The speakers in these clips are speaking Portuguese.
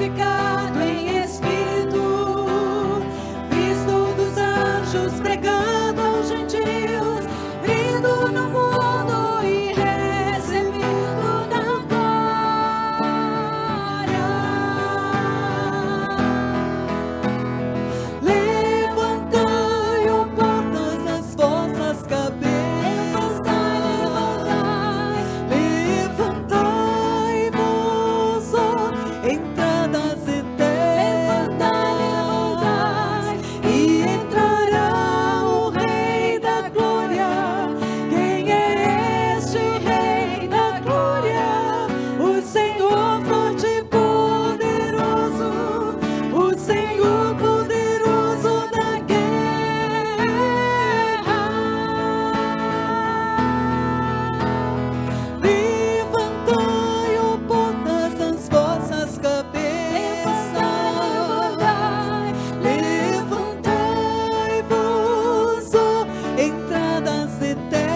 glorificado em espírito, visto dos anjos, pregando aos gentios, vindo no mundo e recebido da glória. Levantai, ó portas, as vossas cabeças. Levantai-vos, ó entradas eternas, e entrará o Rei da Glória. Quem é este Rei da Glória? O Senhor forte e poderoso, o Senhor poderoso da guerra. Levantai, ó portas, as vossas cabeças. Levantai-vos, ó entradas eternas,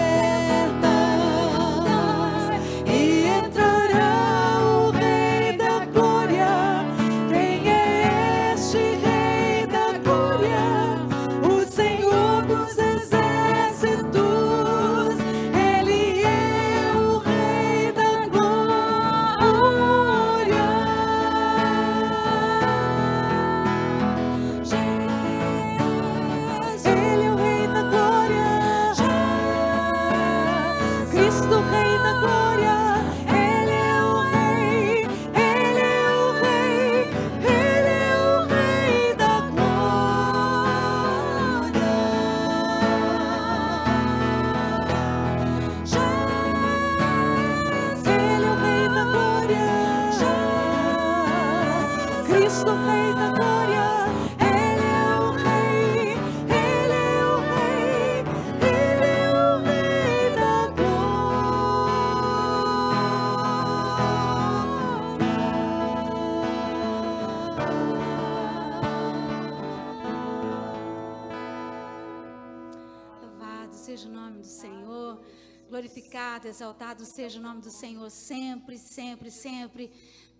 e entrará o Rei da Glória. Quem é este Rei da Glória? O Senhor dos exércitos. Ele é o Rei da Glória. Ele é o Rei da Glória. Cristo, Rei da Glória. Ele é o Rei. Ele é o Rei. Ele é o Rei da Glória. Ele é o Rei da Glória. Cristo, Rei da Glória. Ele é o Rei. Ele é o Rei. Ele é o Rei da Louvado seja o nome do Senhor, glorificado, exaltado seja o nome do Senhor sempre, sempre, sempre.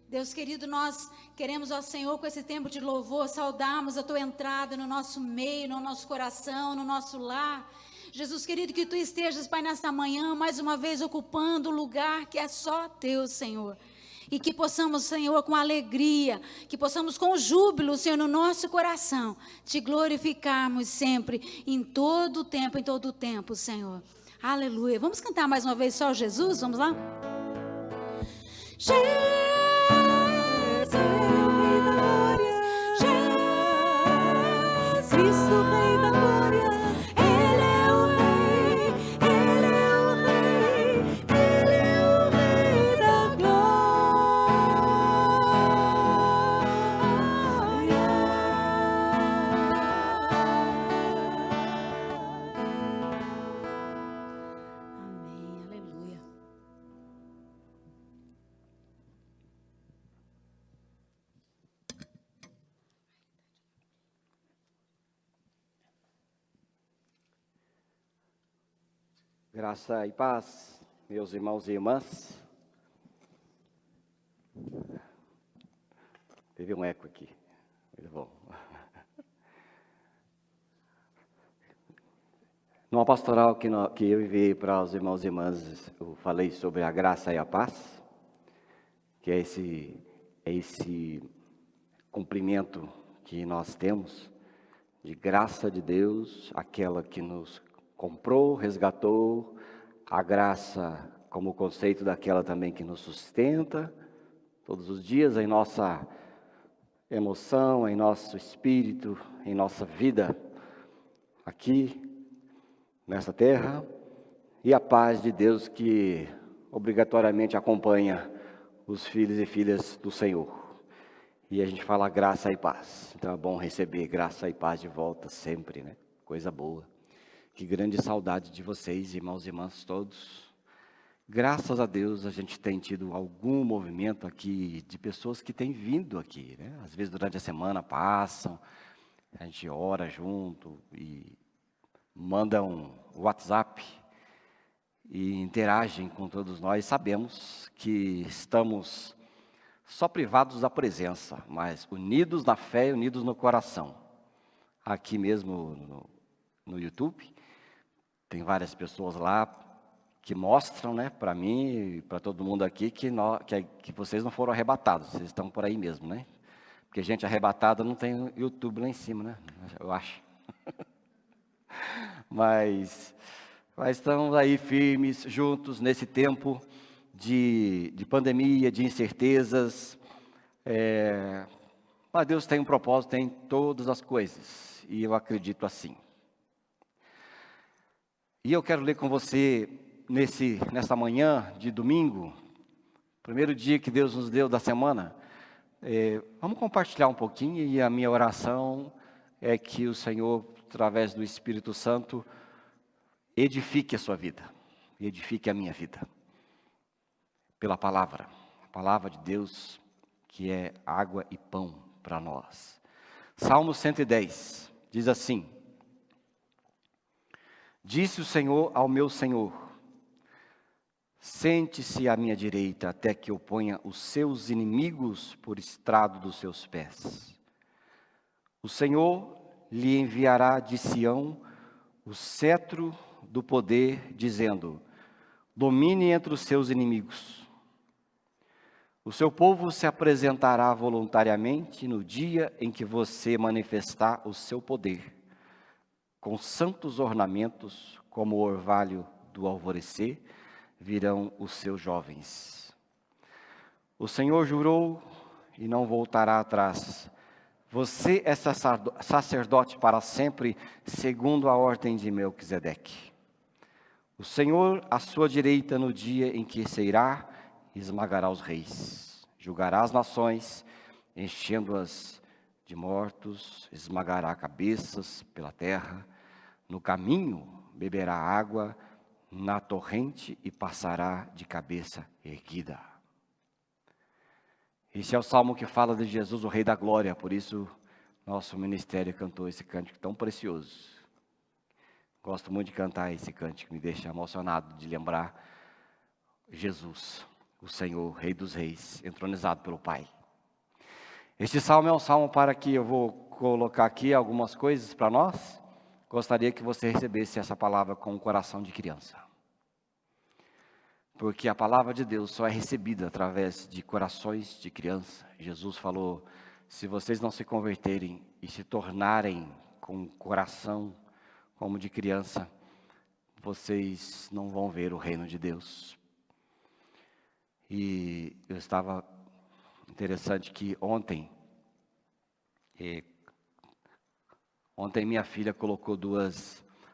Deus querido, nós queremos, ó Senhor, com esse tempo de louvor, saudarmos a Tua entrada no nosso meio, no nosso coração, no nosso lar. Jesus querido, que Tu estejas, Pai, nesta manhã, mais uma vez ocupando o lugar que é só Teu, Senhor. E que possamos, Senhor, com alegria, que possamos com júbilo, Senhor, no nosso coração, Te glorificarmos sempre, em todo o tempo, Senhor. Aleluia. Vamos cantar mais uma vez só Jesus? Vamos lá? Jesus, Rei da Glória. Jesus, Cristo, Rei da Glória. Ele é o Rei. Ele é o Rei. Ele é o Rei da Amém, aleluia. Graça e paz, meus irmãos e irmãs. Teve um eco aqui, muito bom. Numa pastoral que eu enviei para os irmãos e irmãs, eu falei sobre a graça e a paz, que é esse cumprimento que nós temos de graça de Deus, aquela que nos comprou, resgatou, a graça como conceito daquela também que nos sustenta todos os dias em nossa emoção, em nosso espírito, em nossa vida aqui nessa terra, e a paz de Deus que obrigatoriamente acompanha os filhos e filhas do Senhor. E a gente fala graça e paz, então é bom receber graça e paz de volta sempre, né? Coisa boa. Que grande saudade de vocês, irmãos e irmãs todos. Graças a Deus a gente tem tido algum movimento aqui de pessoas que têm vindo aqui, né? Às vezes durante a semana passam, a gente ora junto e manda um WhatsApp e interagem com todos nós. Sabemos que estamos só privados da presença, mas unidos na fé e unidos no coração. Aqui mesmo no YouTube, tem várias pessoas lá que mostram, né, para mim e para todo mundo aqui que vocês não foram arrebatados, vocês estão por aí mesmo, né? Porque gente arrebatada não tem YouTube lá em cima, né? Eu acho. Mas estamos aí firmes, juntos, nesse tempo de pandemia, de incertezas. Mas Deus tem um propósito em todas as coisas, e eu acredito assim. E eu quero ler com você, nessa manhã de domingo, primeiro dia que Deus nos deu da semana. Vamos compartilhar um pouquinho, e a minha oração é que o Senhor, através do Espírito Santo, edifique a sua vida, edifique a minha vida, pela palavra, a palavra de Deus, que é água e pão para nós. Salmo 110, diz assim: Disse o Senhor ao meu Senhor: Sente-se à minha direita, até que eu ponha os seus inimigos por estrado dos seus pés. O Senhor lhe enviará de Sião o cetro do poder, dizendo: domine entre os seus inimigos. O seu povo se apresentará voluntariamente no dia em que você manifestar o seu poder, com santos ornamentos, como o orvalho do alvorecer, virão os seus jovens. O Senhor jurou e não voltará atrás. Você é sacerdote para sempre, segundo a ordem de Melquisedeque. O Senhor à sua direita no dia em que se irá, esmagará os reis. Julgará as nações, enchendo-as de mortos, esmagará cabeças pela terra. No caminho beberá água na torrente e passará de cabeça erguida. Esse é o salmo que fala de Jesus, o Rei da Glória. Por isso, nosso ministério cantou esse cântico tão precioso. Gosto muito de cantar esse cântico, me deixa emocionado de lembrar Jesus, o Senhor, Rei dos Reis, entronizado pelo Pai. Este salmo é um salmo para que eu vou colocar aqui algumas coisas para nós. Gostaria que você recebesse essa palavra com o coração de criança. Porque a palavra de Deus só é recebida através de corações de criança. Jesus falou: se vocês não se converterem e se tornarem com um coração como de criança, vocês não vão ver o reino de Deus. E eu estava interessante que ontem minha filha colocou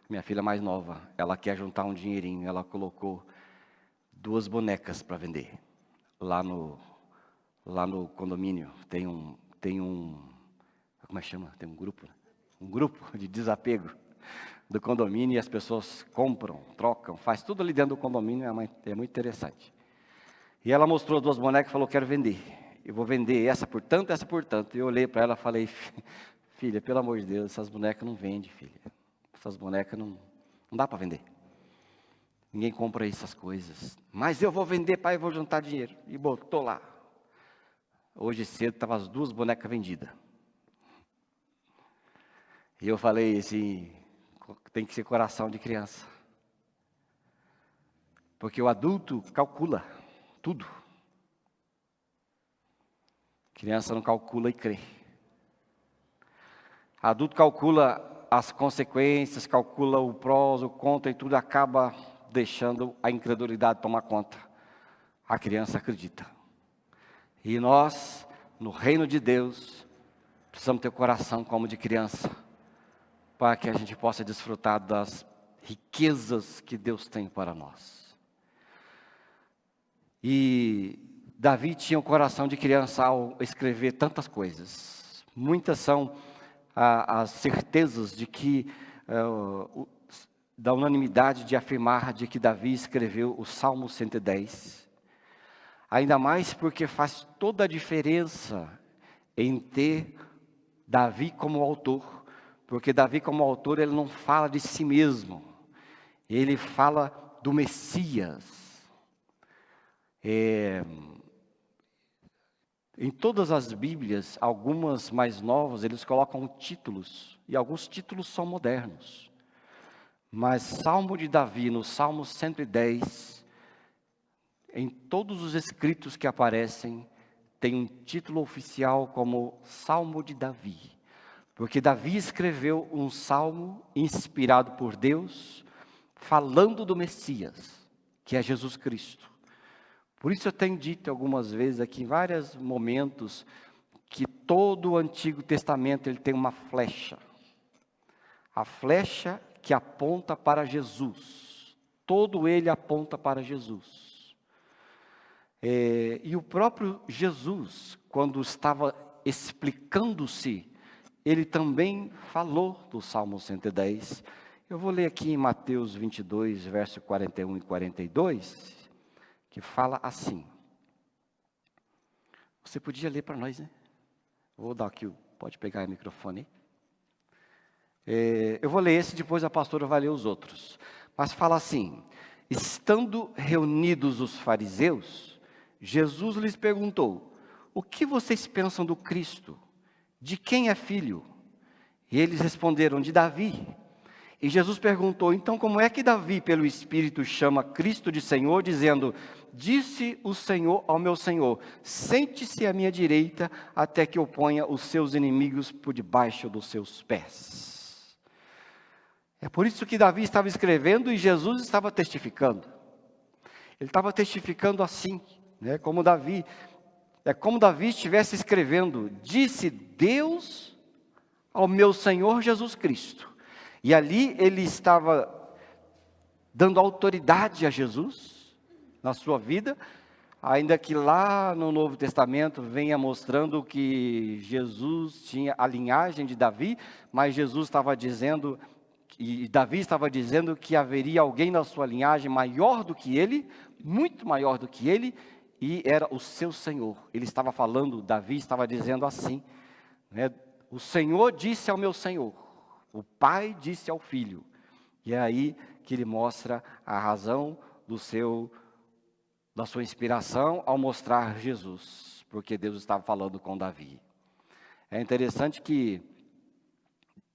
minha filha mais nova, ela quer juntar um dinheirinho, ela colocou 2 bonecas para vender. Lá no condomínio tem um, como é que chama? Tem um grupo de desapego do condomínio, e as pessoas compram, trocam, faz tudo ali dentro do condomínio, é muito interessante. E ela mostrou 2 bonecas e falou: quero vender, eu vou vender essa por tanto, essa por tanto. E eu olhei para ela e falei: filha, pelo amor de Deus, essas bonecas não vendem, filha. Essas bonecas não dá para vender. Ninguém compra essas coisas. Mas eu vou vender, pai, eu vou juntar dinheiro. E botou lá. Hoje cedo estavam as 2 bonecas vendidas. E eu falei assim: tem que ser coração de criança. Porque o adulto calcula tudo. Criança não calcula e crê. Adulto calcula as consequências, calcula o prós, o contra, e tudo acaba deixando a incredulidade tomar conta. A criança acredita. E nós, no reino de Deus, precisamos ter o coração como de criança, para que a gente possa desfrutar das riquezas que Deus tem para nós. E Davi tinha um coração de criança ao escrever tantas coisas. Muitas são as certezas de que, da unanimidade de afirmar de que Davi escreveu o Salmo 110. Ainda mais porque faz toda a diferença em ter Davi como autor. Porque Davi como autor, ele não fala de si mesmo. Ele fala do Messias. Em todas as Bíblias, algumas mais novas, eles colocam títulos, e alguns títulos são modernos. Mas Salmo de Davi, no Salmo 110, em todos os escritos que aparecem, tem um título oficial como Salmo de Davi. Porque Davi escreveu um salmo inspirado por Deus, falando do Messias, que é Jesus Cristo. Por isso eu tenho dito algumas vezes aqui, em vários momentos, que todo o Antigo Testamento ele tem uma flecha. A flecha que aponta para Jesus. Todo ele aponta para Jesus. E o próprio Jesus, quando estava explicando-se, ele também falou do Salmo 110. Eu vou ler aqui em Mateus 22, verso 41 e 42, que fala assim. Você podia ler para nós, né? Vou dar aqui, pode pegar o microfone. Eu vou ler esse, depois a pastora vai ler os outros. Mas fala assim: estando reunidos os fariseus, Jesus lhes perguntou: o que vocês pensam do Cristo? De quem é filho? E eles responderam: de Davi. E Jesus perguntou: então como é que Davi, pelo Espírito, chama Cristo de Senhor, dizendo: disse o Senhor ao meu Senhor, sente-se à minha direita, até que eu ponha os seus inimigos por debaixo dos seus pés. É por isso que Davi estava escrevendo e Jesus estava testificando. Ele estava testificando assim, né, como Davi. É como Davi estivesse escrevendo: disse Deus ao meu Senhor Jesus Cristo. E ali ele estava dando autoridade a Jesus na sua vida, ainda que lá no Novo Testamento venha mostrando que Jesus tinha a linhagem de Davi, mas Jesus estava dizendo, e Davi estava dizendo que haveria alguém na sua linhagem maior do que ele, muito maior do que ele, e era o seu Senhor. Ele estava falando, Davi estava dizendo assim, né, o Senhor disse ao meu Senhor, o Pai disse ao Filho. E é aí que ele mostra a razão da sua inspiração ao mostrar Jesus, porque Deus estava falando com Davi. É interessante que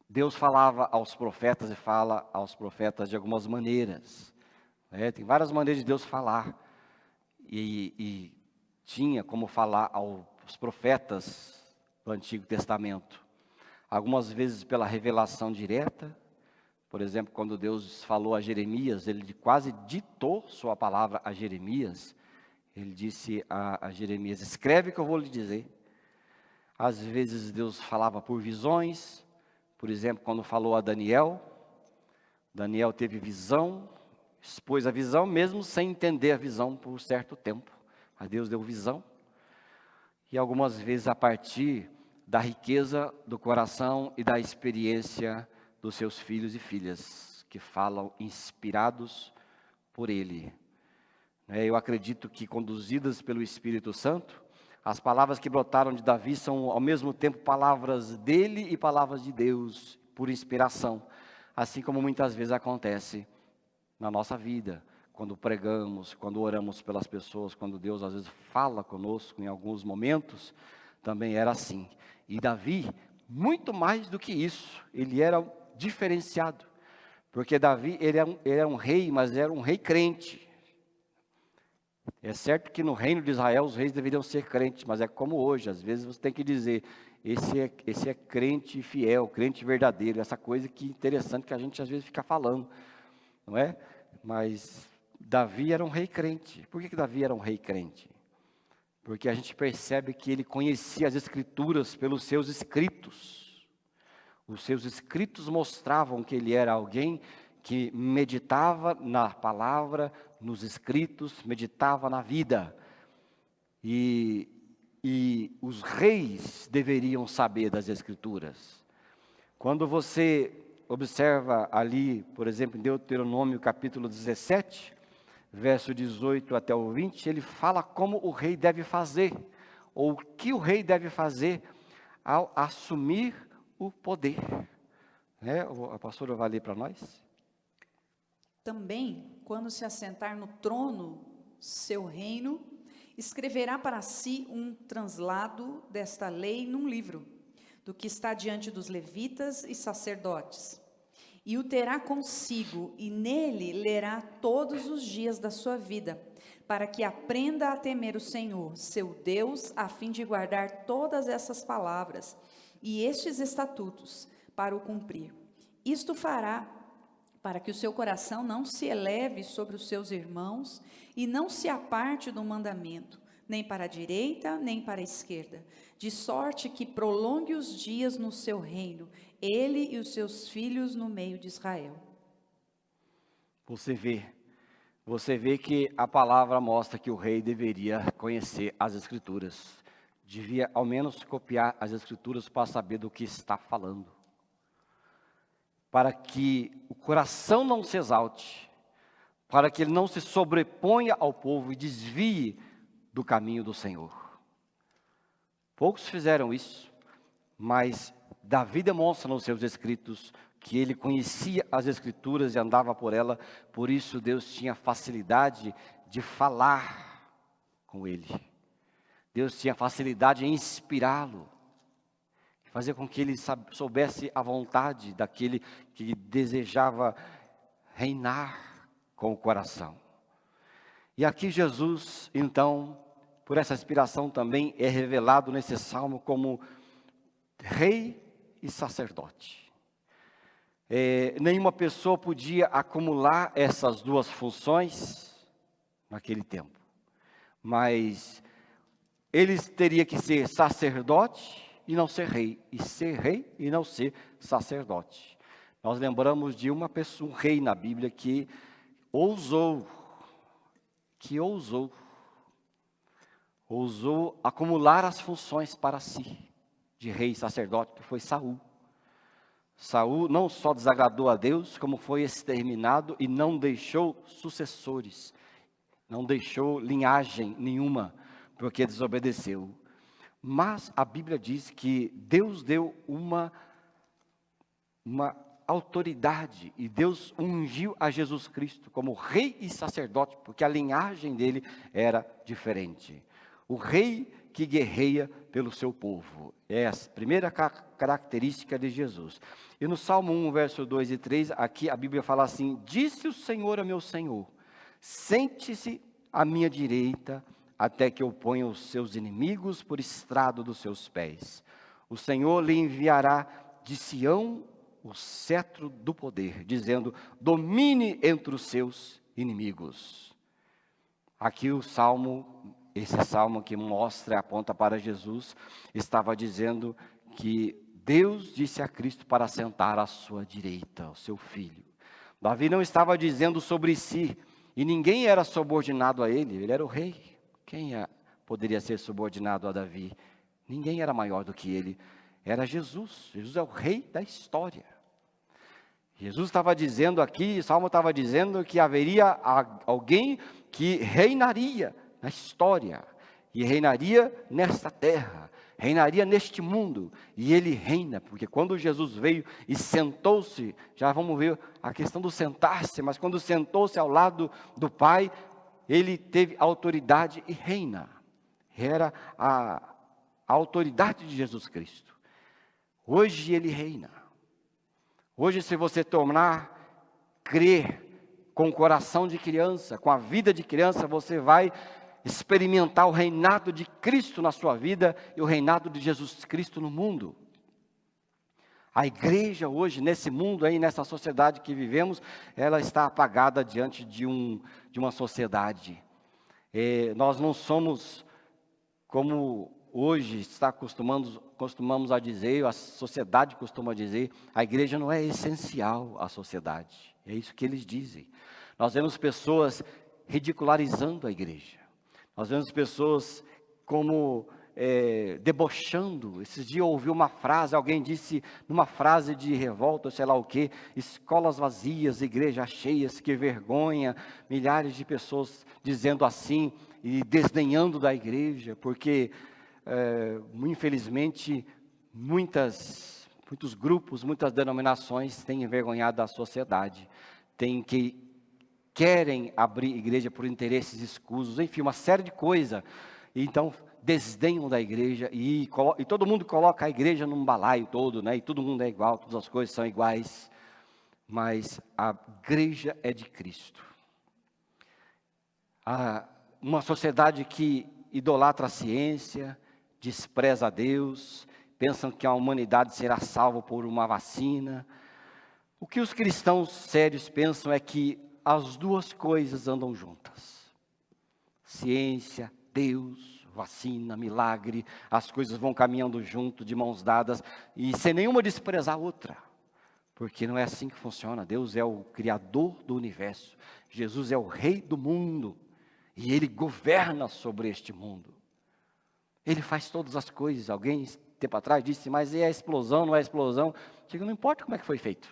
Deus falava aos profetas e fala aos profetas de algumas maneiras, né? Tem várias maneiras de Deus falar, e tinha como falar aos profetas do Antigo Testamento. Algumas vezes pela revelação direta, por exemplo, quando Deus falou a Jeremias, ele quase ditou sua palavra a Jeremias. Ele disse a Jeremias: escreve o que eu vou lhe dizer. Às vezes Deus falava por visões, por exemplo, quando falou a Daniel. Daniel teve visão, expôs a visão, mesmo sem entender a visão por certo tempo. Mas Deus deu visão. E algumas vezes a partir da riqueza do coração e da experiência dos seus filhos e filhas, que falam inspirados por Ele. Eu acredito que, conduzidas pelo Espírito Santo, as palavras que brotaram de Davi são ao mesmo tempo palavras dele e palavras de Deus, por inspiração, assim como muitas vezes acontece na nossa vida, quando pregamos, quando oramos pelas pessoas, quando Deus às vezes fala conosco em alguns momentos, também era assim. E Davi, muito mais do que isso, ele era diferenciado, porque Davi, ele era um rei, mas era um rei crente. É certo que no reino de Israel os reis deveriam ser crentes, mas é como hoje, às vezes você tem que dizer, esse é crente fiel, crente verdadeiro, essa coisa que interessante que a gente às vezes fica falando, não é? Mas Davi era um rei crente. Por que Davi era um rei crente? Porque a gente percebe que ele conhecia as Escrituras pelos seus escritos. Os seus escritos mostravam que ele era alguém que meditava na palavra, nos escritos, meditava na vida. E os reis deveriam saber das Escrituras. Quando você observa ali, por exemplo, em Deuteronômio capítulo 17, verso 18 até o 20, ele fala como o rei deve fazer, ou o que o rei deve fazer ao assumir o poder. A pastora vai ler para nós. Também, quando se assentar no trono, seu reino, escreverá para si um translado desta lei num livro, do que está diante dos levitas e sacerdotes, e o terá consigo, e nele lerá todos os dias da sua vida, para que aprenda a temer o Senhor, seu Deus, a fim de guardar todas essas palavras e estes estatutos, para o cumprir. Isto fará para que o seu coração não se eleve sobre os seus irmãos e não se aparte do mandamento, nem para a direita, nem para a esquerda, de sorte que prolongue os dias no seu reino, ele e os seus filhos no meio de Israel. Você vê que a palavra mostra que o rei deveria conhecer as Escrituras, devia ao menos copiar as Escrituras para saber do que está falando, para que o coração não se exalte, para que ele não se sobreponha ao povo e desvie do caminho do Senhor. Poucos fizeram isso, mas Davi demonstra nos seus escritos que ele conhecia as Escrituras e andava por ela, por isso Deus tinha facilidade de falar com ele. Deus tinha facilidade em inspirá-lo, fazer com que ele soubesse a vontade daquele que desejava reinar com o coração. E aqui Jesus, então, por essa inspiração também é revelado nesse salmo como rei e sacerdote. Nenhuma pessoa podia acumular essas duas funções naquele tempo, mas ele teria que ser sacerdote e não ser rei, e ser rei e não ser sacerdote. Nós lembramos de uma pessoa, um rei na Bíblia que ousou acumular as funções para si, de rei e sacerdote, que foi Saul. Saul não só desagradou a Deus, como foi exterminado e não deixou sucessores, não deixou linhagem nenhuma, porque desobedeceu. Mas a Bíblia diz que Deus deu uma autoridade, e Deus ungiu a Jesus Cristo como rei e sacerdote, porque a linhagem dele era diferente. O rei que guerreia pelo seu povo, é a primeira característica de Jesus. E no Salmo 1, verso 2 e 3, aqui a Bíblia fala assim: disse o Senhor a meu Senhor, sente-se à minha direita, até que eu ponha os seus inimigos por estrado dos seus pés. O Senhor lhe enviará de Sião o cetro do poder, dizendo: domine entre os seus inimigos. Aqui o salmo, esse salmo que mostra, aponta para Jesus, estava dizendo que Deus disse a Cristo para sentar à sua direita, o seu filho. Davi não estava dizendo sobre si, e ninguém era subordinado a ele era o rei. Quem poderia ser subordinado a Davi? Ninguém era maior do que ele, era Jesus. Jesus é o rei da história. Jesus estava dizendo aqui, o Salmo estava dizendo que haveria alguém que reinaria na história, e reinaria nesta terra, reinaria neste mundo, e ele reina, porque quando Jesus veio e sentou-se, já vamos ver a questão do sentar-se, mas quando sentou-se ao lado do Pai, ele teve autoridade e reina. Era a autoridade de Jesus Cristo. Hoje ele reina. Hoje, se você crer com o coração de criança, com a vida de criança, você vai experimentar o reinado de Cristo na sua vida e o reinado de Jesus Cristo no mundo. A igreja hoje, nesse mundo aí, nessa sociedade que vivemos, ela está apagada diante de uma sociedade. Nós não somos como hoje costumamos a dizer, a sociedade costuma dizer, a igreja não é essencial à sociedade. É isso que eles dizem. Nós vemos pessoas ridicularizando a igreja. Nós vemos pessoas como debochando. Esses dias eu ouvi uma frase, alguém disse, numa frase de revolta, sei lá o quê: escolas vazias, igrejas cheias, que vergonha. Milhares de pessoas dizendo assim e desdenhando da igreja, porque infelizmente muitos grupos, muitas denominações têm envergonhado a sociedade, têm querem abrir igreja por interesses escusos, enfim, uma série de coisas. Então, desdenham da igreja e todo mundo coloca a igreja num balaio todo, né? E todo mundo é igual, todas as coisas são iguais. Mas a igreja é de Cristo. Uma sociedade que idolatra a ciência, despreza a Deus, pensam que a humanidade será salva por uma vacina. O que os cristãos sérios pensam é que as duas coisas andam juntas. Ciência, Deus, vacina, milagre, as coisas vão caminhando junto, de mãos dadas, e sem nenhuma desprezar a outra. Porque não é assim que funciona. Deus é o Criador do universo. Jesus é o Rei do mundo. E Ele governa sobre este mundo. Ele faz todas as coisas. Alguém, tempo atrás, disse, mas é a explosão, não é a explosão? Eu digo, não importa como é que foi feito.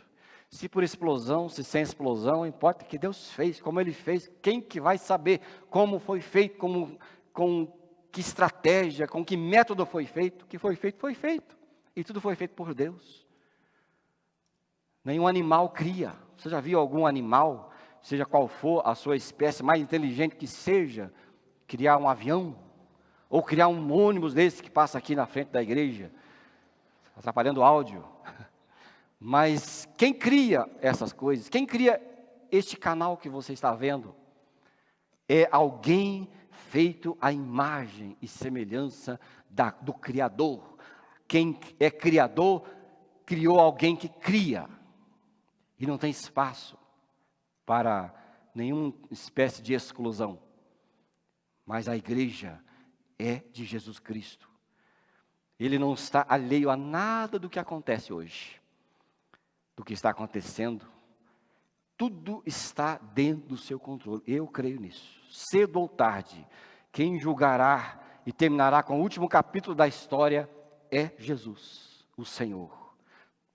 Se por explosão, se sem explosão, importa que Deus fez, como Ele fez. Quem que vai saber como foi feito, com que estratégia, com que método foi feito? O que foi feito, foi feito. E tudo foi feito por Deus. Nenhum animal cria. Você já viu algum animal, seja qual for a sua espécie, mais inteligente que seja, criar um avião? Ou criar um ônibus desse que passa aqui na frente da igreja, atrapalhando o áudio? Mas quem cria essas coisas, quem cria este canal que você está vendo, é alguém feito à imagem e semelhança do Criador. Quem é Criador, criou alguém que cria. E não tem espaço para nenhuma espécie de exclusão. Mas a igreja é de Jesus Cristo. Ele não está alheio a nada do que acontece hoje. Do que está acontecendo. Tudo está dentro do seu controle. Eu creio nisso. Cedo ou tarde, quem julgará e terminará com o último capítulo da história é Jesus, o Senhor.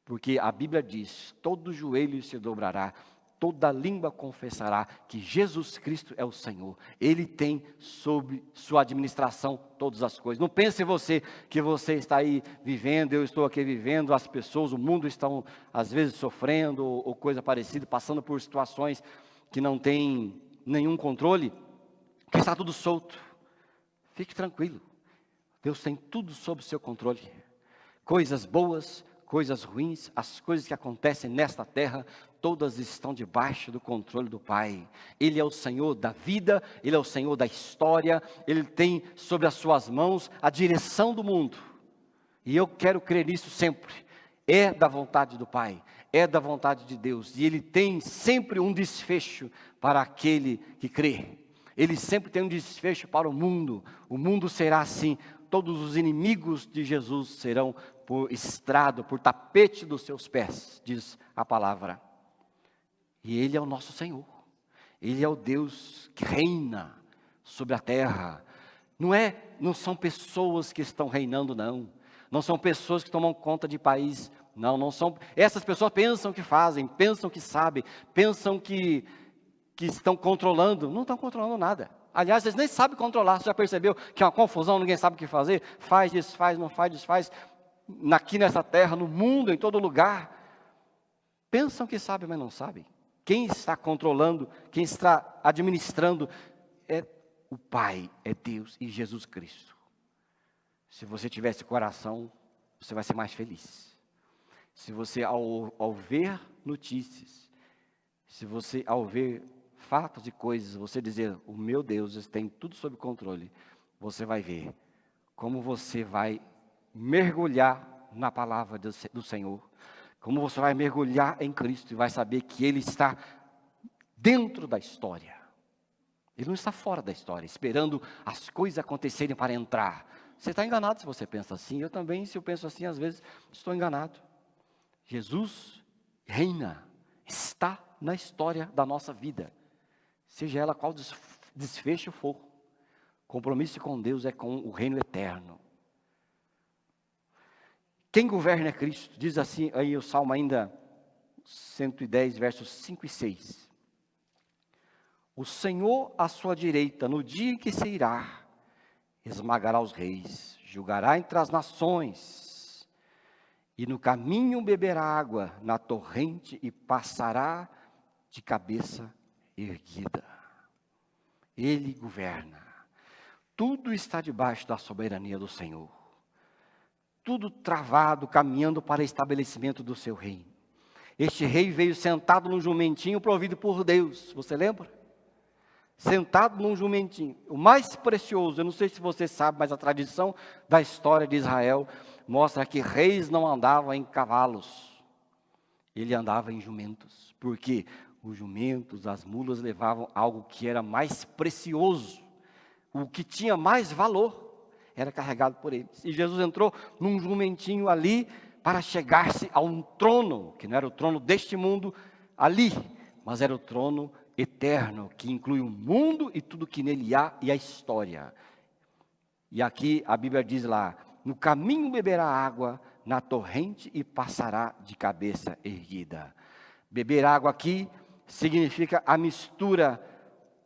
Porque a Bíblia diz, todo joelho se dobrará, toda língua confessará que Jesus Cristo é o Senhor. Ele tem sob sua administração todas as coisas. Não pense você que você está aí vivendo, eu estou aqui vivendo, as pessoas, o mundo estão às vezes sofrendo ou coisa parecida, passando por situações que não tem nenhum controle, que está tudo solto. Fique tranquilo, Deus tem tudo sob seu controle. Coisas boas, coisas ruins, as coisas que acontecem nesta terra, todas estão debaixo do controle do Pai. Ele é o Senhor da vida, Ele é o Senhor da história, Ele tem sobre as suas mãos a direção do mundo. E eu quero crer nisso sempre. É da vontade do Pai, é da vontade de Deus. E Ele tem sempre um desfecho para aquele que crê. Ele sempre tem um desfecho para o mundo. O mundo será assim. Todos os inimigos de Jesus serão por estrado, por tapete dos seus pés, diz a palavra. E Ele é o nosso Senhor. Ele é o Deus que reina sobre a terra. Não são pessoas que estão reinando, não. Não são pessoas que tomam conta de país. Não são. Essas pessoas pensam que fazem, pensam que sabem, pensam que estão controlando. Não estão controlando nada. Aliás, eles nem sabem controlar. Você já percebeu que é uma confusão, ninguém sabe o que fazer? Faz, desfaz, não faz, desfaz. Aqui nessa terra, no mundo, em todo lugar. Pensam que sabem, mas não sabem. Quem está controlando, quem está administrando é o Pai, é Deus e Jesus Cristo. Se você tiver esse coração, você vai ser mais feliz. Se você, ao ver notícias, se você, ao ver fatos e coisas, você dizer, o meu Deus tem tudo sob controle, você vai ver como você vai mergulhar na palavra do Senhor, como você vai mergulhar em Cristo e vai saber que Ele está dentro da história. Ele não está fora da história, esperando as coisas acontecerem para entrar. Você está enganado se você pensa assim. Eu também, se eu penso assim, às vezes estou enganado. Jesus reina, está na história da nossa vida. Seja ela qual desfecho for. Compromisso com Deus é com o reino eterno. Quem governa é Cristo. Diz assim aí o Salmo ainda 110, versos 5 e 6. O Senhor à sua direita, no dia em que se irá, esmagará os reis, julgará entre as nações, e no caminho beberá água na torrente e passará de cabeça erguida. Ele governa. Tudo está debaixo da soberania do Senhor. Tudo travado, caminhando para o estabelecimento do seu reino. Este rei veio sentado num jumentinho provido por Deus. Você lembra? Sentado num jumentinho. O mais precioso, eu não sei se você sabe, mas a tradição da história de Israel mostra que reis não andavam em cavalos. Ele andava em jumentos. Porque os jumentos, as mulas levavam algo que era mais precioso. O que tinha mais valor era carregado por eles. E Jesus entrou num jumentinho ali para chegar-se a um trono, que não era o trono deste mundo ali, mas era o trono eterno, que inclui o mundo e tudo que nele há e a história. E aqui a Bíblia diz lá, no caminho beberá água, na torrente e passará de cabeça erguida. Beber água aqui significa a mistura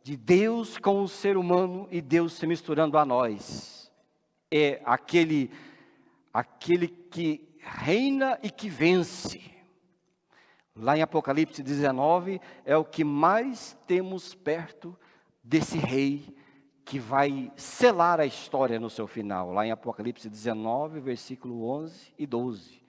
de Deus com o ser humano e Deus se misturando a nós. É aquele que reina e que vence. Lá em Apocalipse 19, é o que mais temos perto desse rei que vai selar a história no seu final. Lá em Apocalipse 19, versículo 11 e 12.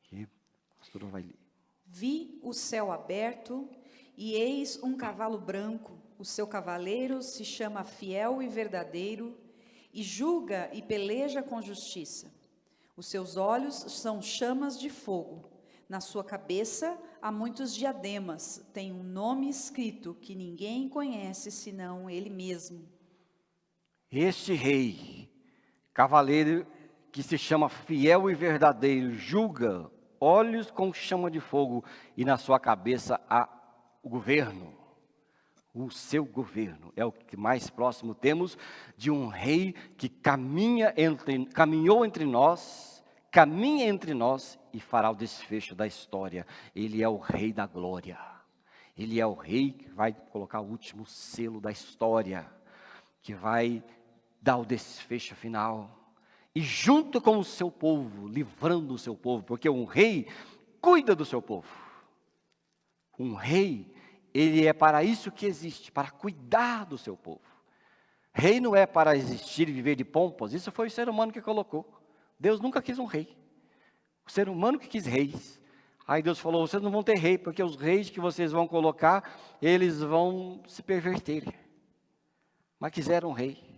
Que a pastora vai ler. Vi o céu aberto e eis um cavalo branco. O seu cavaleiro se chama Fiel e Verdadeiro e julga e peleja com justiça. Os seus olhos são chamas de fogo. Na sua cabeça há muitos diademas. Tem um nome escrito que ninguém conhece senão ele mesmo. Este rei, cavaleiro que se chama Fiel e Verdadeiro, julga, olhos com chama de fogo, e na sua cabeça há o governo. O seu governo é o que mais próximo temos de um rei que caminhou entre nós, caminha entre nós e fará o desfecho da história. Ele é o rei da glória. Ele é o rei que vai colocar o último selo da história, que vai dar o desfecho final. E junto com o seu povo, livrando o seu povo, porque um rei cuida do seu povo. Um rei, ele é para isso que existe, para cuidar do seu povo. Rei não é para existir e viver de pompas, isso foi o ser humano que colocou. Deus nunca quis um rei. O ser humano que quis reis. Aí Deus falou, vocês não vão ter rei, porque os reis que vocês vão colocar, eles vão se perverter. Mas quiseram um rei.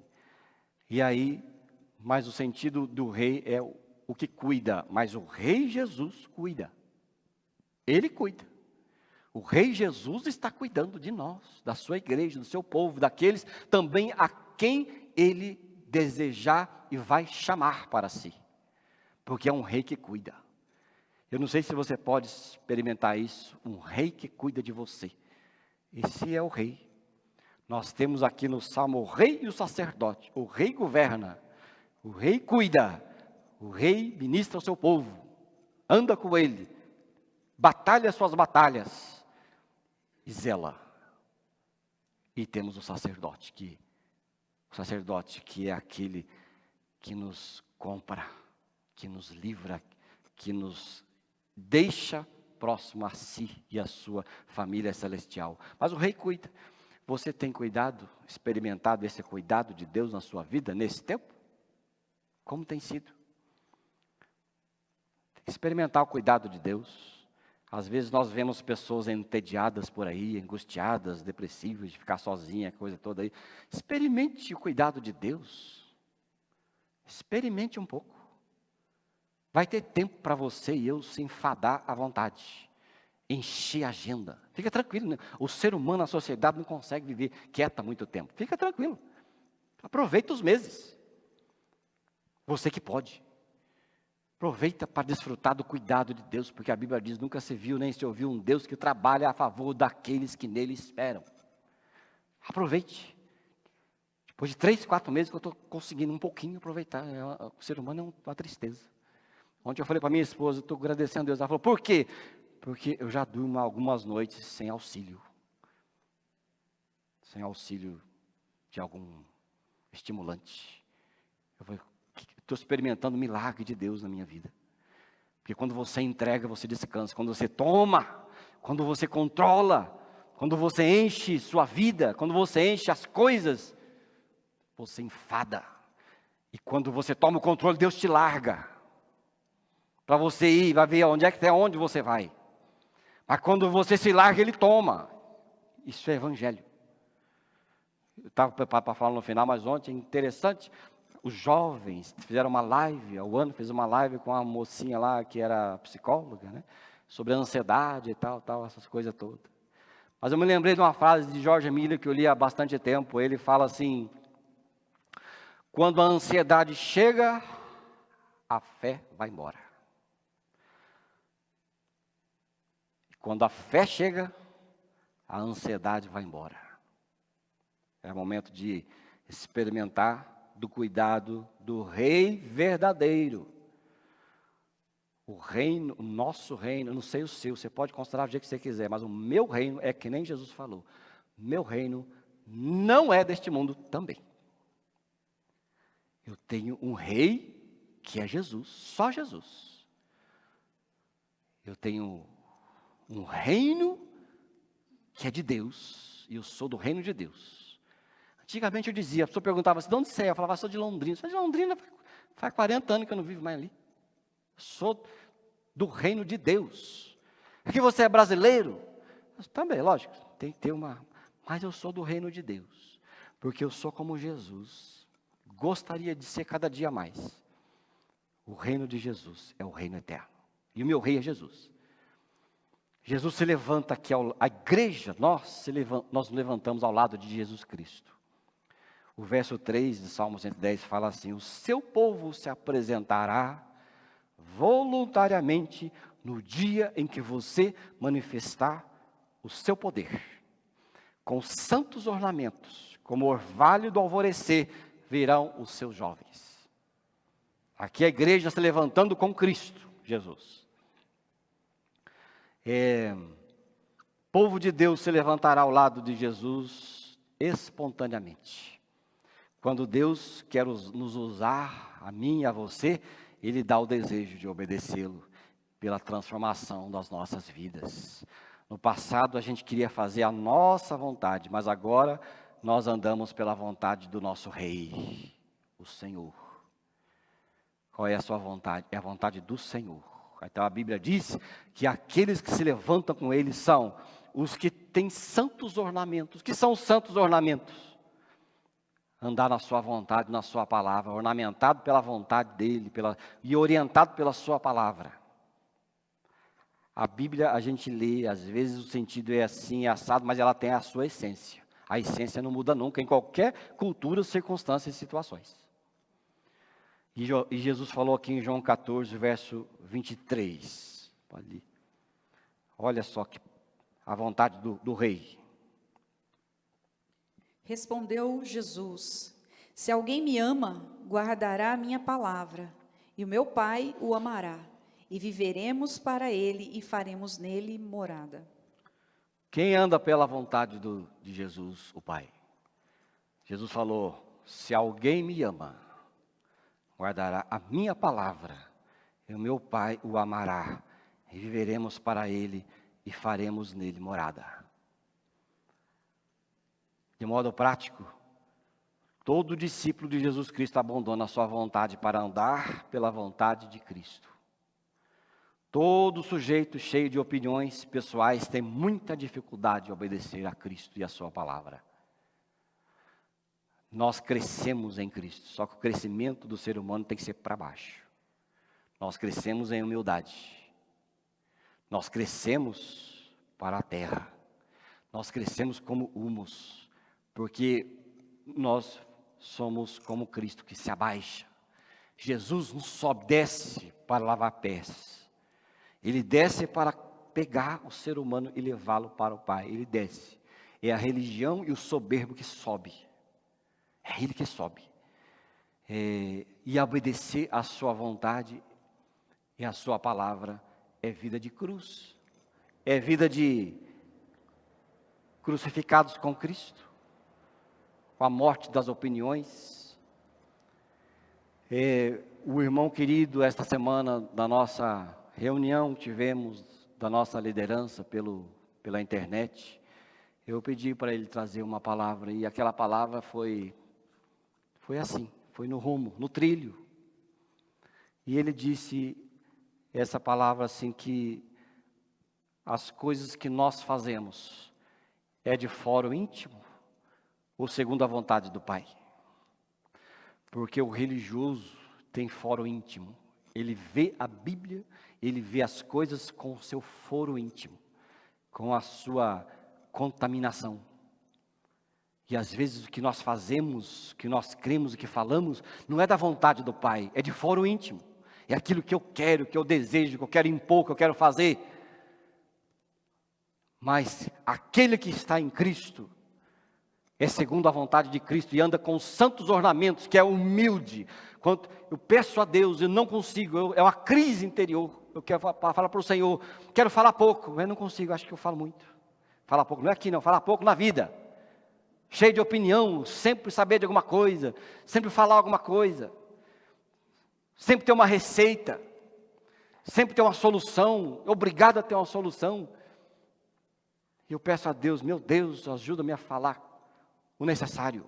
E aí, mas o sentido do rei é o que cuida, mas o rei Jesus cuida. Ele cuida. O rei Jesus está cuidando de nós, da sua igreja, do seu povo, daqueles também a quem ele desejar e vai chamar para si. Porque é um rei que cuida. Eu não sei se você pode experimentar isso, um rei que cuida de você. Esse é o rei. Nós temos aqui no Salmo o rei e o sacerdote. O rei governa, o rei cuida, o rei ministra ao seu povo, anda com ele, batalha suas batalhas e zela. E temos o sacerdote que é aquele que nos compra, que nos livra, que nos deixa próximo a si e a sua família celestial. Mas o rei cuida. Você tem cuidado, experimentado esse cuidado de Deus na sua vida nesse tempo? Como tem sido? Experimentar o cuidado de Deus. Às vezes nós vemos pessoas entediadas por aí, angustiadas, depressivas, de ficar sozinha, coisa toda aí. Experimente o cuidado de Deus. Experimente um pouco. Vai ter tempo para você e eu se enfadar à vontade. Encher a agenda. Fica tranquilo, né? O ser humano, a sociedade não consegue viver quieta muito tempo. Fica tranquilo. Aproveita os meses. Você que pode. Aproveita para desfrutar do cuidado de Deus, porque a Bíblia diz, nunca se viu nem se ouviu um Deus que trabalha a favor daqueles que nele esperam. Aproveite. Depois de 3, 4 meses que eu estou conseguindo um pouquinho aproveitar. O ser humano é uma tristeza. Ontem eu falei para minha esposa, estou agradecendo a Deus. Ela falou, por quê? Porque eu já durmo algumas noites sem auxílio. Sem auxílio de algum estimulante. Eu estou experimentando o milagre de Deus na minha vida. Porque quando você entrega, você descansa. Quando você toma, quando você controla, quando você enche sua vida, quando você enche as coisas, você enfada. E quando você toma o controle, Deus te larga. Para você ir, vai ver até onde você vai. Mas quando você se larga, Ele toma. Isso é evangelho. Eu estava preparado para falar no final, mas ontem, interessante, os jovens fizeram uma live, o Ano fez uma live com uma mocinha lá, que era psicóloga, né? Sobre a ansiedade e tal, essas coisas todas. Mas eu me lembrei de uma frase de George Miller, que eu li há bastante tempo. Ele fala assim: quando a ansiedade chega, a fé vai embora. Quando a fé chega, a ansiedade vai embora. É momento de experimentar do cuidado do Rei verdadeiro. O reino, o nosso reino, eu não sei o seu, você pode considerar do jeito que você quiser, mas o meu reino é que nem Jesus falou. Meu reino não é deste mundo também. Eu tenho um rei que é Jesus, só Jesus. Eu tenho um reino que é de Deus, e eu sou do reino de Deus. Antigamente eu dizia, a pessoa perguntava assim, de onde você é? Eu falava, sou de Londrina. Eu sou de Londrina, faz 40 anos que eu não vivo mais ali. Eu sou do reino de Deus. Aqui você é brasileiro? Também, lógico, tem que ter uma... Mas eu sou do reino de Deus, porque eu sou como Jesus. Gostaria de ser cada dia mais. O reino de Jesus é o reino eterno. E o meu rei é Jesus. Jesus se levanta aqui, a igreja, nós nos levantamos ao lado de Jesus Cristo. O verso 3 de Salmo 110 fala assim: o seu povo se apresentará voluntariamente no dia em que você manifestar o seu poder. Com santos ornamentos, como orvalho do alvorecer, virão os seus jovens. Aqui a igreja se levantando com Cristo, Jesus. O povo de Deus se levantará ao lado de Jesus espontaneamente. Quando Deus quer nos usar, a mim e a você, Ele dá o desejo de obedecê-lo pela transformação das nossas vidas. No passado a gente queria fazer a nossa vontade, mas agora nós andamos pela vontade do nosso Rei, o Senhor. Qual é a sua vontade? É a vontade do Senhor. Então a Bíblia diz que aqueles que se levantam com Ele são os que têm santos ornamentos. Que são os santos ornamentos? Andar na sua vontade, na sua palavra, ornamentado pela vontade dEle, e orientado pela sua palavra. A Bíblia a gente lê, às vezes o sentido é assim, é assado, mas ela tem a sua essência. A essência não muda nunca, em qualquer cultura, circunstâncias e situações. E Jesus falou aqui em João 14, verso 23. Olha só que a vontade do rei. Respondeu Jesus: se alguém me ama, guardará a minha palavra, e o meu Pai o amará, e viveremos para ele e faremos nele morada. Quem anda pela vontade de Jesus, o Pai? Jesus falou: se alguém me ama, guardará a minha palavra, e o meu Pai o amará, e viveremos para ele e faremos nele morada. De modo prático, todo discípulo de Jesus Cristo abandona a sua vontade para andar pela vontade de Cristo. Todo sujeito cheio de opiniões pessoais tem muita dificuldade de obedecer a Cristo e a sua palavra. Nós crescemos em Cristo, só que o crescimento do ser humano tem que ser para baixo. Nós crescemos em humildade. Nós crescemos para a terra. Nós crescemos como humus. Porque nós somos como Cristo que se abaixa. Jesus não sobe, desce para lavar pés. Ele desce para pegar o ser humano e levá-lo para o Pai. Ele desce. É a religião e o soberbo que sobe. É Ele que sobe. E obedecer à sua vontade e à sua palavra é vida de cruz. É vida de crucificados com Cristo. Com a morte das opiniões. O irmão querido, esta semana, da nossa reunião, tivemos da nossa liderança pela internet. eu pedi para ele trazer uma palavra, e aquela palavra foi assim, foi no rumo, no trilho. E ele disse essa palavra assim, que as coisas que nós fazemos é de fórum íntimo ou segundo a vontade do Pai? Porque o religioso tem fórum íntimo. Ele vê a Bíblia, ele vê as coisas com o seu foro íntimo, com a sua contaminação. E às vezes o que nós fazemos, o que nós cremos, o que falamos, não é da vontade do Pai, é de foro íntimo. É aquilo que eu quero, que eu desejo, que eu quero impor, que eu quero fazer. Mas aquele que está em Cristo é segundo a vontade de Cristo e anda com os santos ornamentos, que é humilde. Quando eu peço a Deus e não consigo, é uma crise interior. Eu quero falar para o Senhor, quero falar pouco, mas não consigo, acho que eu falo muito. Falar pouco, não é aqui não, falar pouco na vida. Cheio de opinião, sempre saber de alguma coisa, sempre falar alguma coisa. Sempre ter uma receita, sempre ter uma solução, obrigado a ter uma solução. E eu peço a Deus, meu Deus, ajuda-me a falar o necessário.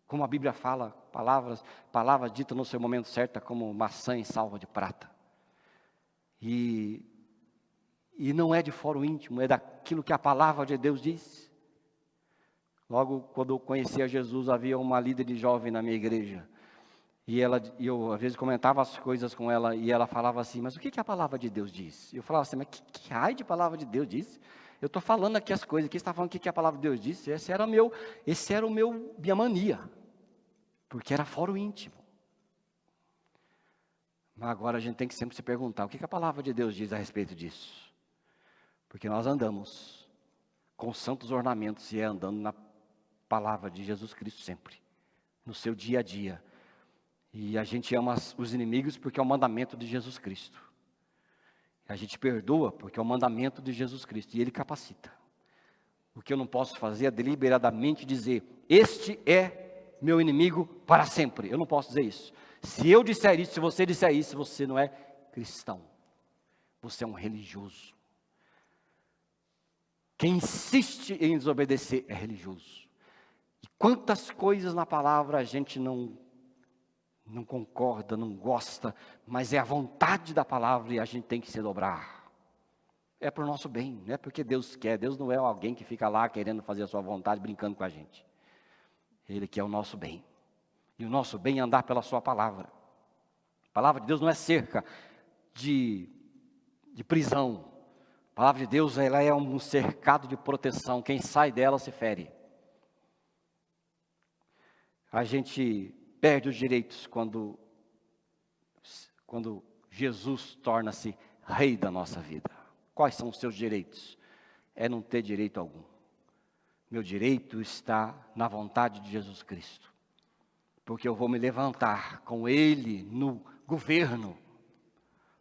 Como a Bíblia fala, palavras ditas no seu momento certo, como maçã em salva de prata. E não é de fórum íntimo, é daquilo que a palavra de Deus diz. Logo, quando eu conheci a Jesus, havia uma líder de jovem na minha igreja. E eu às vezes comentava as coisas com ela, e ela falava assim, mas o que a palavra de Deus diz? E eu falava assim, mas que raio de palavra de Deus diz? Eu estou falando aqui as coisas, aqui você está falando o que a palavra de Deus disse? Esse era minha mania, porque era fórum íntimo. Mas agora a gente tem que sempre se perguntar, o que a palavra de Deus diz a respeito disso? Porque nós andamos com santos ornamentos e andando na palavra de Jesus Cristo sempre, no seu dia a dia. E a gente ama os inimigos porque é o mandamento de Jesus Cristo. A gente perdoa porque é o mandamento de Jesus Cristo e Ele capacita. O que eu não posso fazer é deliberadamente dizer, este é meu inimigo para sempre. Eu não posso dizer isso. Se eu disser isso, se você disser isso, você não é cristão. Você é um religioso. Quem insiste em desobedecer é religioso. E quantas coisas na palavra a gente não concorda, não gosta, mas é a vontade da palavra e a gente tem que se dobrar. É para o nosso bem, não é porque Deus quer. Deus não é alguém que fica lá querendo fazer a sua vontade, brincando com a gente. Ele quer o nosso bem. E o nosso bem é andar pela sua palavra. A palavra de Deus não é cerca de prisão. A palavra de Deus, ela é um cercado de proteção. Quem sai dela se fere. A gente perde os direitos quando Jesus torna-se rei da nossa vida. Quais são os seus direitos? É não ter direito algum. Meu direito está na vontade de Jesus Cristo. Porque eu vou me levantar com Ele no governo,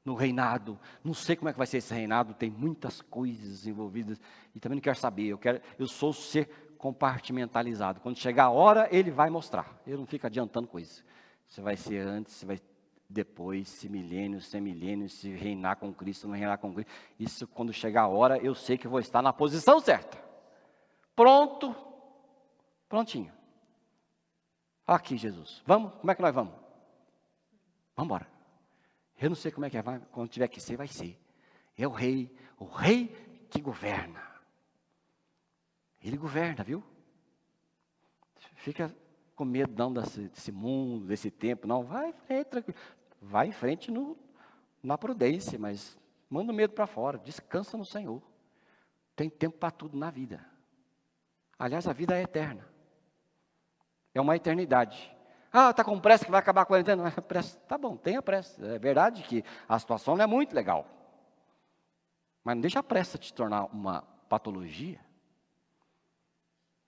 no reinado. Não sei como é que vai ser esse reinado, tem muitas coisas envolvidas. E também não quero saber, eu sou ser compartimentalizado. Quando chegar a hora, Ele vai mostrar. Eu não fico adiantando coisas. Você vai ser antes, você vai depois, se milênio, sem milênio, se reinar com Cristo, não reinar com Cristo. Isso, quando chegar a hora, eu sei que vou estar na posição certa. Pronto, prontinho. Aqui, Jesus. Vamos? Como é que nós vamos? Vamos embora. Eu não sei como é que vai, quando tiver que ser, vai ser. É o rei que governa. Ele governa, viu? Fica com medo não desse mundo, desse tempo, não. Vai em frente, tranquilo. Vai em frente na prudência, mas manda o medo para fora. Descansa no Senhor. Tem tempo para tudo na vida. Aliás, a vida é eterna. É uma eternidade. Ah, está com pressa que vai acabar a quarentena? Pressa. Tá bom, tenha pressa. É verdade que a situação não é muito legal. Mas não deixa a pressa te tornar uma patologia.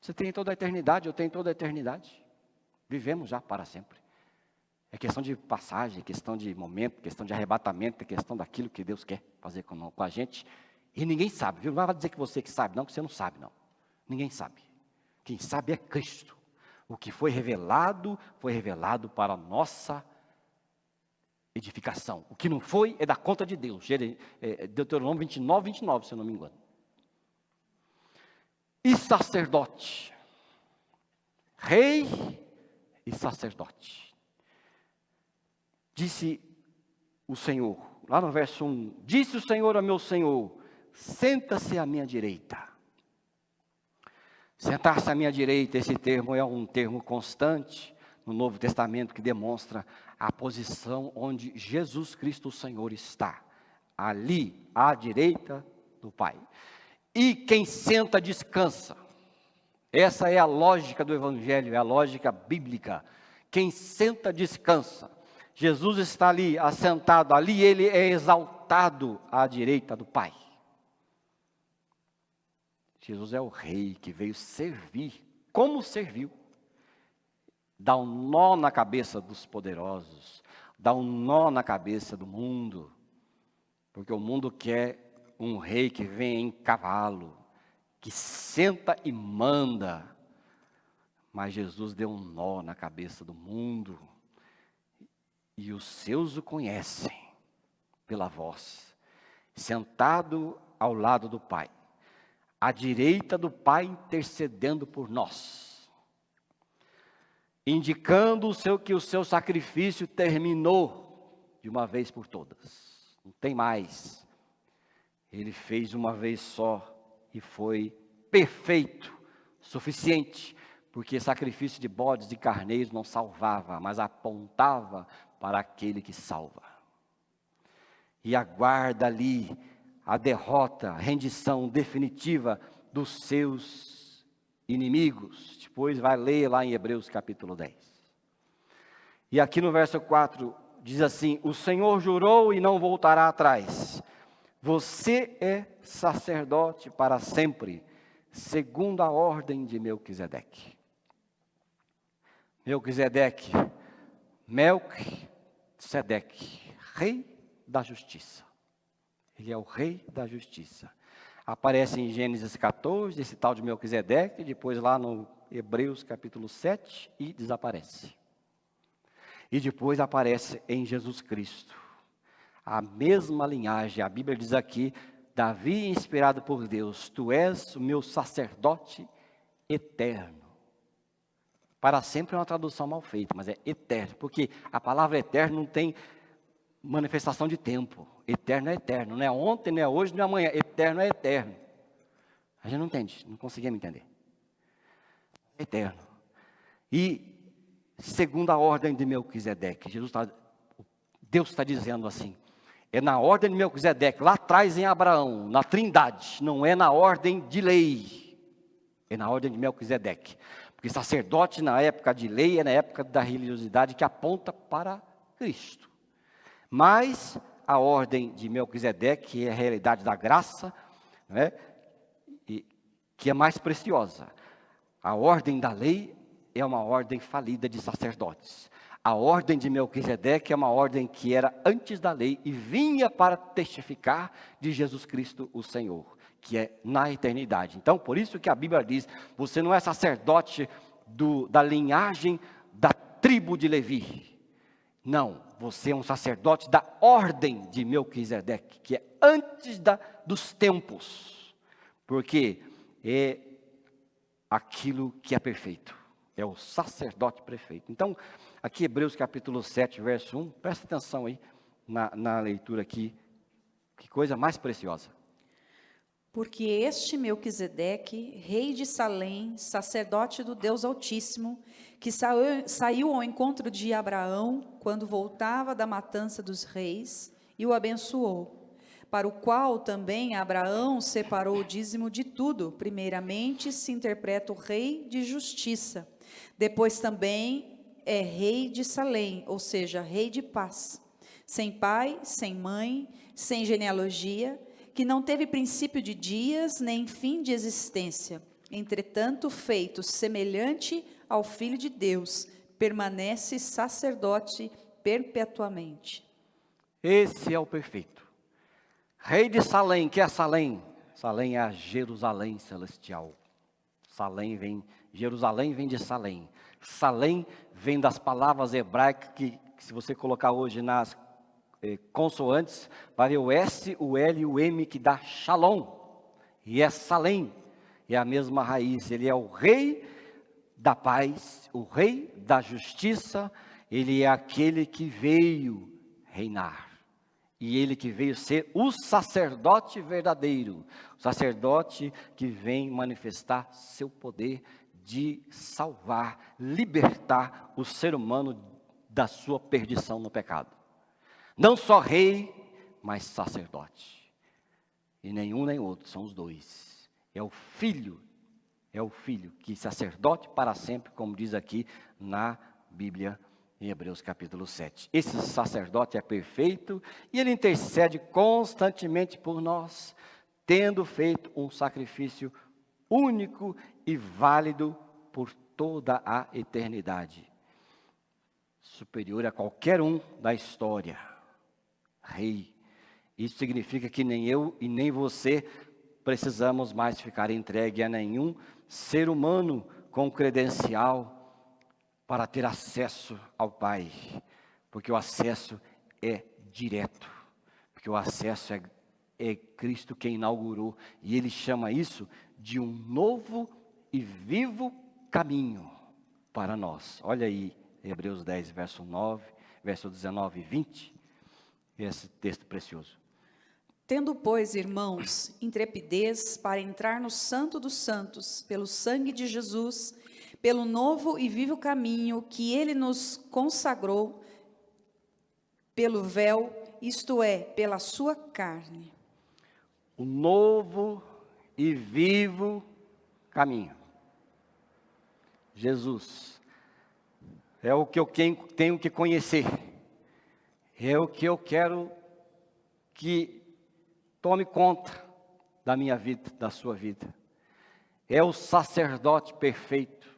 Você tem toda a eternidade, eu tenho toda a eternidade. Vivemos já para sempre. É questão de passagem, é questão de momento, questão de arrebatamento, é questão daquilo que Deus quer fazer com a gente. E ninguém sabe, viu? Não vai dizer que você que sabe, não, que você não sabe, não. Ninguém sabe. Quem sabe é Cristo. O que foi revelado para a nossa edificação. O que não foi é da conta de Deus. Deuteronômio 29, 29, se eu não me engano. e sacerdote. Rei e sacerdote. Disse o Senhor, lá no verso 1, disse o Senhor a meu Senhor, senta-se à minha direita. Sentar-se à minha direita, esse termo é um termo constante no Novo Testamento que demonstra a posição onde Jesus Cristo o Senhor está. Ali, à direita do Pai. E quem senta descansa. Essa é a lógica do Evangelho, é a lógica bíblica. Quem senta descansa. Jesus está ali, assentado, ali ele é exaltado à direita do Pai. Jesus é o rei que veio servir, como serviu. Dá um nó na cabeça dos poderosos, dá um nó na cabeça do mundo, porque o mundo quer um rei que vem em cavalo, que senta e manda, mas Jesus deu um nó na cabeça do mundo, e os seus o conhecem pela voz, sentado ao lado do Pai, à direita do Pai intercedendo por nós, indicando que o seu sacrifício terminou de uma vez por todas, não tem mais, ele fez uma vez só e foi perfeito, suficiente, porque sacrifício de bodes e carneiros não salvava, mas apontava para aquele que salva. E aguarda ali a derrota, a rendição definitiva dos seus inimigos. Depois vai ler lá em Hebreus capítulo 10. E aqui no verso 4 diz assim, o Senhor jurou e não voltará atrás. Você é sacerdote para sempre, segundo a ordem de Melquisedeque. Melquisedeque, rei da justiça. Ele é o rei da justiça. Aparece em Gênesis 14, esse tal de Melquisedeque, depois lá no Hebreus capítulo 7 e desaparece. E depois aparece em Jesus Cristo. A mesma linhagem, a Bíblia diz aqui, Davi inspirado por Deus, tu és o meu sacerdote eterno. Para sempre é uma tradução mal feita, mas é eterno, porque a palavra eterno não tem manifestação de tempo. Eterno é eterno, não é ontem, não é hoje, não é amanhã. Eterno é eterno. A gente não entende, não conseguimos entender. É eterno. E segundo a ordem de Melquisedeque, Deus está dizendo assim, é na ordem de Melquisedeque, lá atrás em Abraão, na Trindade, não é na ordem de lei, é na ordem de Melquisedeque. Porque sacerdote na época de lei é na época da religiosidade que aponta para Cristo. Mas a ordem de Melquisedeque, que é a realidade da graça, né, que é mais preciosa. A ordem da lei é uma ordem falida de sacerdotes. A ordem de Melquisedeque é uma ordem que era antes da lei e vinha para testificar de Jesus Cristo o Senhor, que é na eternidade. Então, por isso que a Bíblia diz, você não é sacerdote da linhagem da tribo de Levi. Não, você é um sacerdote da ordem de Melquisedeque, que é antes dos tempos, porque é aquilo que é perfeito, é o sacerdote perfeito. Então, aqui Hebreus capítulo 7, verso 1, presta atenção aí na leitura aqui, que coisa mais preciosa. Porque este Melquisedeque, rei de Salém, sacerdote do Deus Altíssimo, que saiu ao encontro de Abraão, quando voltava da matança dos reis, e o abençoou, para o qual também Abraão separou o dízimo de tudo. Primeiramente se interpreta o rei de justiça, depois também é rei de Salém, ou seja, rei de paz, sem pai, sem mãe, sem genealogia, que não teve princípio de dias, nem fim de existência. Entretanto, feito semelhante ao Filho de Deus, permanece sacerdote perpetuamente. Esse é o perfeito. Rei de Salém, que é Salém? Salém é a Jerusalém celestial. Jerusalém vem de Salém. Salém vem das palavras hebraicas que se você colocar hoje nas consoantes, vai ver o S, o L e o M que dá Shalom, e é Salém. é a mesma raiz. Ele é o rei da paz, o rei da justiça, ele é aquele que veio reinar. E ele que veio ser o sacerdote verdadeiro, o sacerdote que vem manifestar seu poder de salvar, libertar o ser humano da sua perdição no pecado. Não só rei, mas sacerdote. E nenhum nem outro, são os dois. É o filho que sacerdote para sempre, como diz aqui na Bíblia, em Hebreus capítulo 7. Esse sacerdote é perfeito e ele intercede constantemente por nós, tendo feito um sacrifício único e válido por toda a eternidade, superior a qualquer um da história. Rei. Isso significa que nem eu e nem você precisamos mais ficar entregue a nenhum ser humano com credencial para ter acesso ao Pai, porque o acesso é direto, porque o acesso é Cristo quem inaugurou, e Ele chama isso de um novo e vivo caminho para nós. Olha aí, Hebreus 10, verso 9, verso 19 e 20, esse texto precioso. Tendo, pois, irmãos, intrepidez para entrar no Santo dos Santos, pelo sangue de Jesus, pelo novo e vivo caminho que Ele nos consagrou, pelo véu, isto é, pela sua carne. O novo e vivo caminho. Jesus é o que eu tenho que conhecer, é o que eu quero que tome conta da minha vida, da sua vida. É o sacerdote perfeito,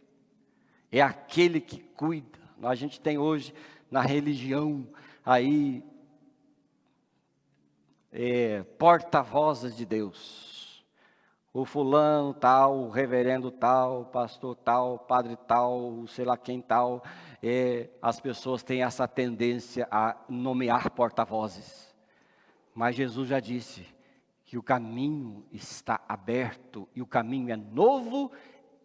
é aquele que cuida. A gente tem hoje na religião aí porta-vozes de Deus. O fulano tal, o reverendo tal, o pastor tal, o padre tal, sei lá quem tal. As pessoas têm essa tendência a nomear porta-vozes. Mas Jesus já disse que o caminho está aberto e o caminho é novo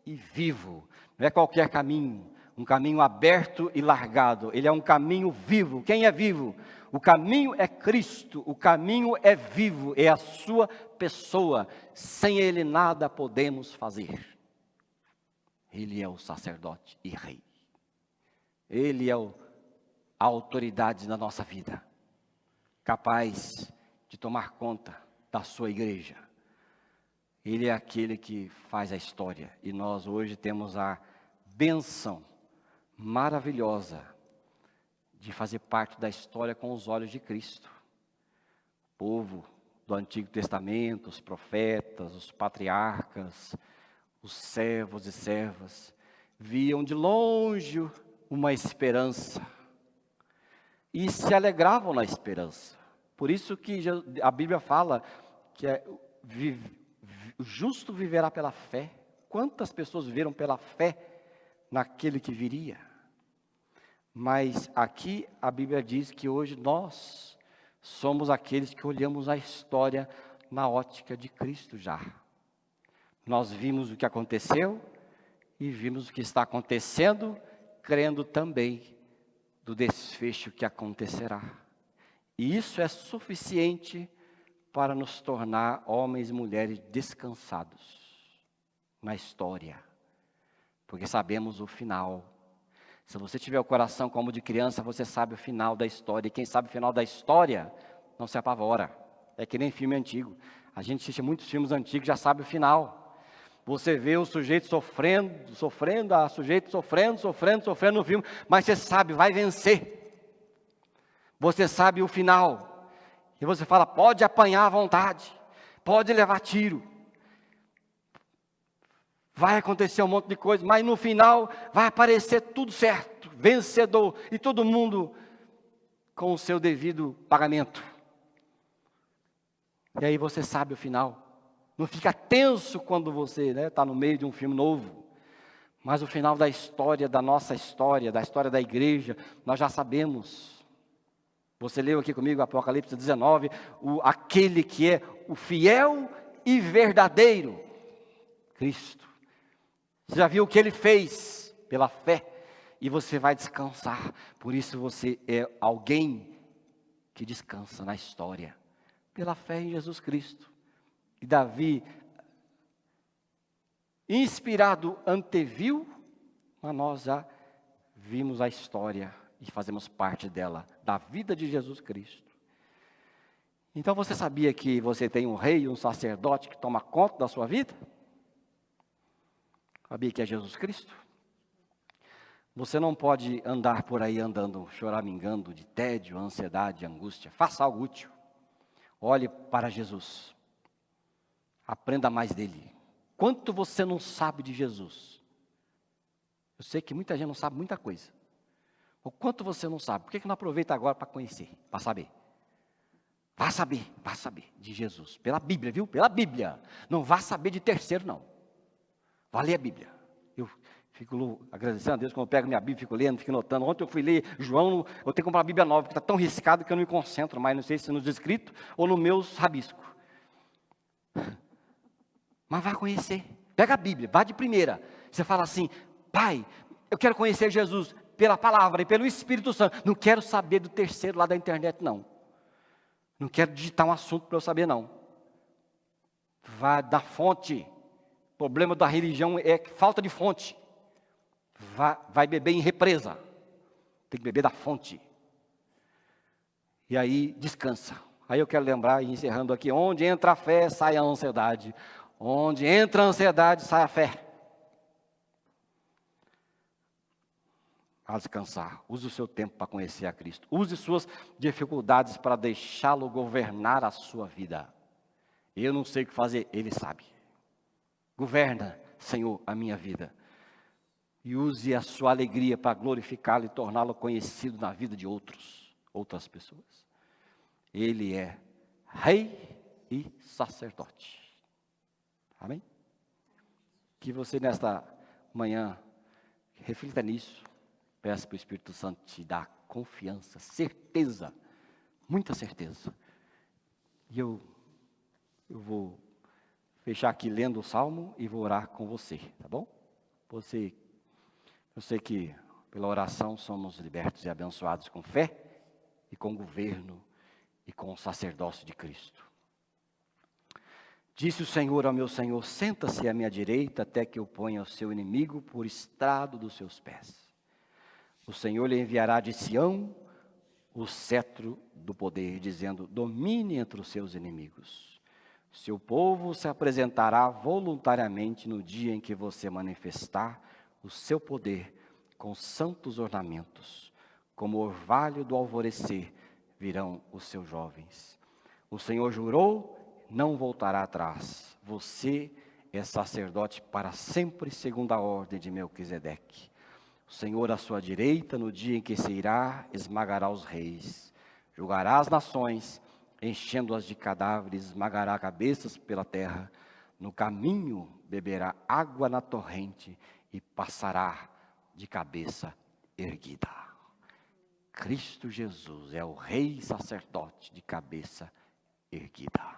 e vivo. Não é qualquer caminho, um caminho aberto e largado. Ele é um caminho vivo. Quem é vivo? O caminho é Cristo, o caminho é vivo, é a sua pessoa. Sem Ele nada podemos fazer. Ele é o sacerdote e rei. Ele é a autoridade na nossa vida, capaz de tomar conta da sua igreja. Ele é aquele que faz a história. E nós hoje temos a bênção maravilhosa de fazer parte da história com os olhos de Cristo. O povo do Antigo Testamento, os profetas, os patriarcas, os servos e servas, viam de longe uma esperança e se alegravam na esperança. Por isso que a Bíblia fala que o justo viverá pela fé. Quantas pessoas viveram pela fé naquele que viria? Mas aqui a Bíblia diz que hoje nós somos aqueles que olhamos a história na ótica de Cristo já. Nós vimos o que aconteceu e vimos o que está acontecendo, crendo também do desfecho que acontecerá. E isso é suficiente para nos tornar homens e mulheres descansados na história, porque sabemos o final. Se você tiver o coração como de criança, você sabe o final da história. E quem sabe o final da história não se apavora. É que nem filme antigo. A gente assiste muitos filmes antigos, já sabe o final. Você vê o sujeito sofrendo no filme, mas você sabe, vai vencer. Você sabe o final. E você fala, pode apanhar à vontade, pode levar tiro. Vai acontecer um monte de coisa, mas no final vai aparecer tudo certo, vencedor, e todo mundo com o seu devido pagamento. E aí você sabe o final. Não fica tenso quando você está no meio de um filme novo. Mas o final da história, da nossa história, da história da igreja, nós já sabemos. Você leu aqui comigo Apocalipse 19, aquele que é o fiel e verdadeiro. Cristo. Você já viu o que Ele fez pela fé e você vai descansar. Por isso você é alguém que descansa na história, pela fé em Jesus Cristo. E Davi, inspirado, anteviu, mas nós já vimos a história e fazemos parte dela, da vida de Jesus Cristo. Então você sabia que você tem um rei, um sacerdote que toma conta da sua vida? Sabia que é Jesus Cristo? Você não pode andar por aí andando, choramingando de tédio, ansiedade, angústia. Faça algo útil. Olhe para Jesus. Aprenda mais dele. Quanto você não sabe de Jesus? Eu sei que muita gente não sabe muita coisa. O quanto você não sabe? Por que não aproveita agora para conhecer, para saber? Vá saber de Jesus. Pela Bíblia, viu? Pela Bíblia. Não vá saber de terceiro, não. Vá ler a Bíblia. Eu fico agradecendo a Deus quando eu pego minha Bíblia, fico lendo, fico notando. Ontem eu fui ler João, eu tenho que comprar uma Bíblia nova, porque está tão riscado que eu não me concentro mais, não sei se nos escritos ou nos meus rabiscos. Mas vá conhecer. Pega a Bíblia, vá de primeira. Você fala assim, Pai, eu quero conhecer Jesus pela palavra e pelo Espírito Santo. Não quero saber do terceiro lá da internet, não. Não quero digitar um assunto para eu saber, não. Vá da fonte. O problema da religião é falta de fonte. Vai beber em represa. Tem que beber da fonte. E aí descansa. Aí eu quero lembrar, encerrando aqui, onde entra a fé, sai a ansiedade. Onde entra a ansiedade, sai a fé. A descansar. Use o seu tempo para conhecer a Cristo. Use suas dificuldades para deixá-lo governar a sua vida. Eu não sei o que fazer, Ele sabe. Governa, Senhor, a minha vida. E use a sua alegria para glorificá-lo e torná-lo conhecido na vida de outras pessoas. Ele é Rei e sacerdote. Amém? Que você nesta manhã reflita nisso. Peça para o Espírito Santo te dar confiança, certeza, muita certeza. E eu vou fechar aqui lendo o Salmo e vou orar com você, tá bom? Eu sei que pela oração somos libertos e abençoados com fé e com governo e com o sacerdócio de Cristo. Disse o Senhor ao meu Senhor, senta-se à minha direita até que eu ponha o seu inimigo por estrado dos seus pés. O Senhor lhe enviará de Sião o cetro do poder, dizendo, domine entre os seus inimigos. Seu povo se apresentará voluntariamente no dia em que você manifestar o seu poder com santos ornamentos. Como orvalho do alvorecer virão os seus jovens. O Senhor jurou, não voltará atrás. Você é sacerdote para sempre, segundo a ordem de Melquisedeque. O Senhor à sua direita, no dia em que se irá, esmagará os reis. Julgará as nações, enchendo-as de cadáveres, esmagará cabeças pela terra. No caminho beberá água na torrente e passará de cabeça erguida. Cristo Jesus é o Rei sacerdote de cabeça erguida.